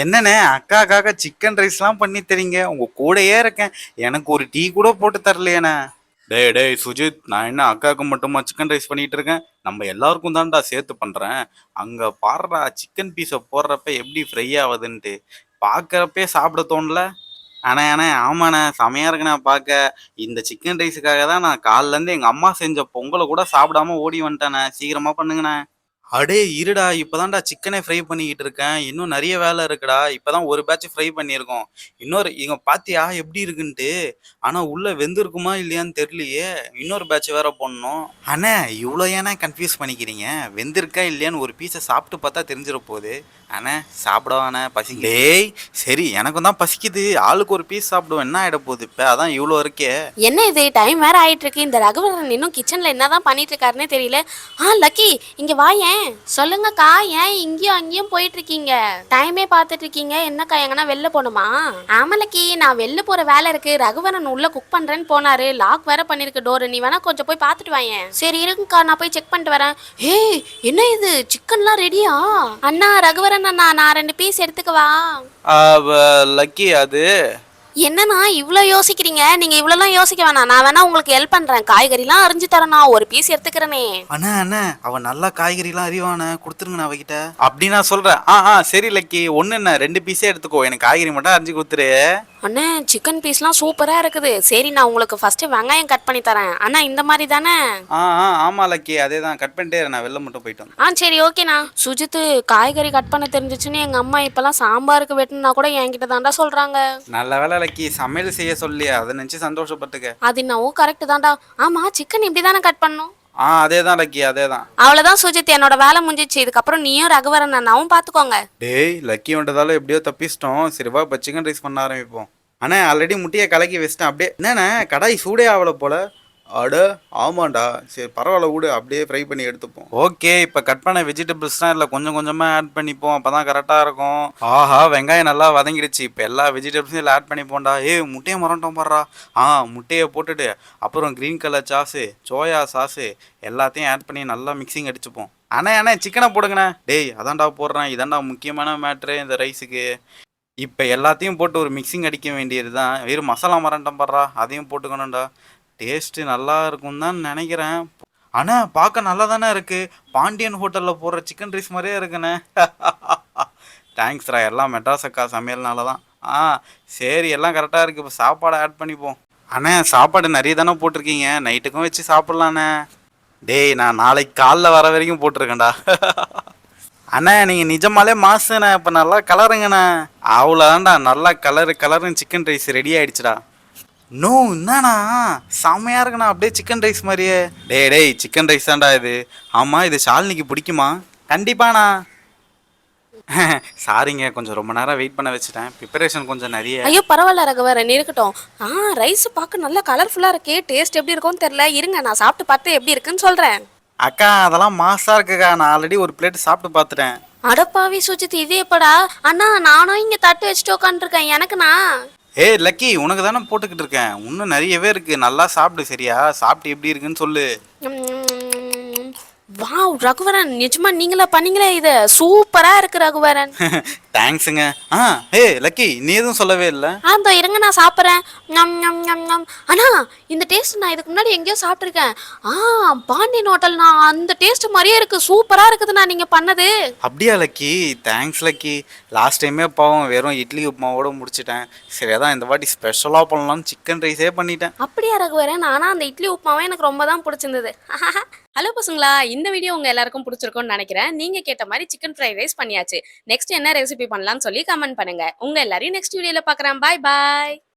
என்னண்ணே அக்காக்காக சிக்கன் ரைஸ்லாம் பண்ணி தரீங்க, உங்க கூடயே இருக்கேன். எனக்கு ஒரு டீ கூட போட்டு தரலையேண்ணே. டேய் டேய் சுஜித், நான் என்ன அக்காவுக்கு மட்டுமா சிக்கன் ரைஸ் பண்ணிட்டு இருக்கேன்? நம்ம எல்லாருக்கும் தான்டா சேர்த்து பண்றேன். அங்க பாடுறா சிக்கன் பீஸை போடுறப்ப எப்படி ஃப்ரை ஆகுதுன்ட்டு பார்க்கறப்பே சாப்பிட தோணல. அண்ணே அண்ணே ஆமாண்ணே, செமையா இருக்குண்ணே பார்க்க. இந்த சிக்கன் ரைஸுக்காக தான் நான் காலைல இருந்து எங்க அம்மா செஞ்ச பொங்கலை கூட சாப்பிடாம ஓடி வந்துட்டேண்ணே. சீக்கிரமா பண்ணுங்கண்ணே. அடே இருடா, இப்பதான்டா சிக்கனே ஃப்ரை பண்ணிக்கிட்டு இருக்கேன். இன்னும் நிறைய வேலை இருக்குடா. இப்பதான் ஒரு பேட்ச் ஃப்ரை பண்ணியிருக்கோம். இன்னொரு இங்க பாத்தியா எப்படி இருக்குன்ட்டு. ஆனா உள்ள வெந்திருக்குமா இல்லையான்னு தெரியலையே. இன்னொரு பேட்ச் வேற போடணும். அண்ணே இவ்வளோ ஏன்னா கன்ஃபியூஸ் பண்ணிக்கிறீங்க? வெந்திருக்கா இல்லையான்னு ஒரு பீஸை சாப்பிட்டு பார்த்தா தெரிஞ்சிட போகுது. அண்ணே சாப்பிடவாண்ணே பசி. டேய் சரி, எனக்கும் தான் பசிக்குது. ஆளுக்கு ஒரு பீஸ் சாப்பிடுவோம், என்ன ஆயிட போகுது இப்ப? அதான் இவ்வளோ இருக்கே. என்ன இது டைம் வேற ஆயிட்டு இருக்கு. இந்த ரகுவரன் இன்னும் கிச்சன்ல என்னதான் பண்ணிட்டு இருக்காருன்னே தெரியல. லக்கி இங்க வாயேன். சொல்லுங்கக்கா, ஏன் இங்கேயும் அங்கேயும் போயிட்டு இருக்கீங்க? டைமே பார்த்துட்டு இருக்கீங்க. என்னக்கா எங்கன்னா வெளில போகணுமா? ஆமா லக்கி, நான் வெளில போற வேலை இருக்கு. ரகுவரன் உள்ள குக் பண்றேன்னு போனாரு. லாக் வேற பண்ணிருக்கு டோர். நீ வேணா கொஞ்சம் போய் பார்த்துட்டு வாயேன். சரி இருங்கக்கா, நான் போய் செக் பண்ணிட்டு வரேன். ஏய் என்ன இது, சிக்கன்லாம் ரெடியா? அண்ணா ரகுவரன் அண்ணா, நான் 2 பீஸ் எடுத்துக்கவா? லக்கி அது என்னண்ணா இவ்வளோ யோசிக்கிறீங்க? நீங்க இவ்வளோலாம் யோசிக்க வேணாம். நான் வேணா உங்களுக்கு ஹெல்ப் பண்றேன். காய்கறிலாம் அரிஞ்சு தரேண்ணா, ஒரு பீஸ் எடுத்துக்கிறேனே. அண்ணா அண்ணா, அவன் நல்லா காய்கறிலாம் அறிவான கொடுத்துருங்கண்ணா அவகிட்ட. அப்படி நான் சொல்றேன். சரி லக்கி, ஒண்ணு என்ன 2 பீஸே எடுத்துக்கோ. எனக்கு காய்கறி மட்டும் அரிஞ்சு கொடுத்துரு. அண்ணே சிக்கன் பீஸ்லாம் சூப்பரா இருக்குது. சரி நான் உங்களுக்கு ஃபர்ஸ்ட் வெங்காயம் கட் பண்ணி தரேன். அண்ணா இந்த மாதிரி தானே? ஆமா லக்கி, அதே தான். கட் பண்ணிட்டே நான் வெளில மட்டும் போயிட்டு சரி ஓகேண்ணா. சுஜித் காய்கறி கட் பண்ண தெரிஞ்சிச்சுன்னு எங்க அம்மா இப்பெல்லாம் சாம்பாருக்கு வெட்டுனா கூட என்கிட்ட தாண்டா சொல்றாங்க. நல்ல வேலை லக்கி, சமையல் செய்ய சொல்லி அதை நினைச்சு சந்தோஷப்பட்டுக்க. அது என்னவோ கரெக்ட் தான்டா. ஆமா சிக்கன் இப்படிதானே கட் பண்ணும்? அதேதான் லக்கி, அதேதான். அவ்வளவுதான் சுஜித், என்னோட வேலை முடிஞ்சிச்சு. இதுக்கப்புறம் நீயும் ரகுவரன் அண்ணாவும் பாத்துக்கோங்க. டேய் லக்கி வந்ததால எப்படியோ தப்பிச்சிட்டோம். சரிவா இப்போ சிக்கன் ரைஸ் பண்ண ஆரம்பிப்போம். அண்ணா ஆல்ரெடி முட்டையை கலக்கி வச்சிட்டேன். அப்படியே என்னண்ணே கடாய் சூடே ஆகலை போல. அட ஆமாண்டா, சரி பரவாயில்ல விடு, அப்படியே ஃப்ரை பண்ணி எடுத்துப்போம். ஓகே, இப்போ கட் பண்ண வெஜிடபிள்ஸ்லாம் இல்லை கொஞ்சம் கொஞ்சமாக ஆட் பண்ணிப்போம். அப்போ தான் கரெக்டாக இருக்கும். ஆஹா வெங்காயம் நல்லா வதங்கிடுச்சு. இப்போ எல்லா வெஜிடபிள்ஸும் இதில் ஆட் பண்ணிப்போம்டா. முட்டையை மறந்துட்டோம் பாடுறா. முட்டையை போட்டுட்டு அப்புறம் green colour sauce, soya sauce எல்லாத்தையும் ஆட் பண்ணி நல்லா மிக்சிங் அடிச்சுப்போம். அண்ணே சிக்கனை போடுங்கண்ணே. டேய் அதான்டா போடுறேன், இதான்டா முக்கியமான மேட்ரு இந்த ரைஸுக்கு. இப்போ எல்லாத்தையும் போட்டு ஒரு மிக்சிங் அடிக்க வேண்டியது தான். வெறும் மசாலா மறந்துட்டோம் பாடுறா, அதையும் போட்டுக்கணும்டா. டேஸ்ட்டு நல்லா இருக்கும் தான் நினைக்கிறேன். அண்ணா பார்க்க நல்லா தானே இருக்குது. பாண்டியன் ஹோட்டலில் போடுற சிக்கன் ரைஸ் மாதிரியே இருக்குண்ணே. தேங்க்ஸ்ரா, எல்லாம் மெட்ராஸ் அக்கா சமையல்னால தான். சரி எல்லாம் கரெக்டாக இருக்குது. இப்போ சாப்பாடை ஆட் பண்ணிப்போம். அண்ணே சாப்பாடு நிறைய தானே போட்டிருக்கீங்க, நைட்டுக்கும் வச்சு சாப்பிட்லாண்ணே. டேய் நான் நாளைக்கு காலைல வர வரைக்கும் போட்டிருக்கேன்டா. அண்ணா நீங்கள் நிஜமாலே மாசுண்ணே. இப்போ நல்லா கலருங்கண்ணே. அவ்வளோதான்டா, நல்லா கலருன்னு சிக்கன் ரைஸ் ரெடி ஆகிடுச்சுடா. நோ என்னண்ணா செம்மையா இருக்குண்ணா, அப்படியே சிக்கன் ரைஸ் மாதிரியே. டேய் சிக்கன் ரைஸ் தான்டா இது. ஆமாம் இது ஷாலினிக்கு பிடிக்குமா? கண்டிப்பாண்ணா. சாரிங்க, கொஞ்சம் ரொம்ப நேரம் வெயிட் பண்ண வச்சுட்டேன். ப்ரிப்பரேஷன் கொஞ்சம் நிறைய. ஐயோ பரவாயில்ல ரகுவரன், இருக்கட்டும். ரைஸ் பார்க்க நல்லா கலர்ஃபுல்லா இருக்கே. டேஸ்ட் எப்படி இருக்கும்னு தெரியல. இருங்க நான் சாப்பிட்டு பார்த்து எப்படி இருக்குன்னு சொல்றேன். அக்கா அதெல்லாம் மாசா இருக்குக்கா. நான் ஆல்ரெடி ஒரு பிளேட் சாப்பிட்டு பார்த்துட்டேன். அடப்பாவி சுஜித், இது எப்படா? அண்ணா நானும் இங்க தட்டு வச்சுட்டு உட்காந்துருக்கேன். எனக்குண்ணா? லக்கி உனக்கு தானே போட்டுக்கிட்டு இருக்கேன். இன்னும் நிறையவே இருக்கு, நல்லா சாப்பிடு. சரியா சாப்பிட்டு எப்படி இருக்குன்னு சொல்லு. வாவ் ரகுவரன், நிஜமா நீங்களா பண்ணீங்களே? இது சூப்பரா இருக்கு ரகுவரன். தேங்க்ஸுங்க. லக்கி நீ எதுவும் சொல்லவே இல்லை. இதோ இருங்க நான் சாப்பிட்றேன். அண்ணா இந்த டேஸ்ட் நான் இதுக்கு முன்னாடி எங்கேயோ சாப்பிட்ருக்கேன். பாண்டியன் ஹோட்டல். நான் அந்த டேஸ்ட் மாதிரியே இருக்கு. சூப்பரா இருக்குதுண்ணா நீங்க பண்ணது. அப்படியா லக்கி? Thanks lucky. லாஸ்ட் டைமே பாவம் வெறும் இட்லி உப்புமாவோட முடிச்சிட்டேன். சரி அதான் இந்த வாட்டி ஸ்பெஷலாக பண்ணலாம்னு சிக்கன் ரைஸே பண்ணிட்டேன். அப்படியா ரகுவரன்? ஆனால் அந்த இட்லி உப்புமாவே எனக்கு ரொம்ப தான் பிடிச்சிருந்தது. ஹலோ பசங்களா, இந்த வீடியோ உங்க எல்லாருக்கும் பிடிச்சிருக்கும்னு நினைக்கிறேன். நீங்க கேட்ட மாதிரி சிக்கன் ஃப்ரைட் ரைஸ் பண்ணியாச்சு. நெக்ஸ்ட் என்ன ரெசிபி பண்ணலாம்னு சொல்லி கமெண்ட் பண்ணுங்க. உங்க எல்லாரையும் நெக்ஸ்ட் வீடியோல பார்க்குறேன். பாய் பாய்.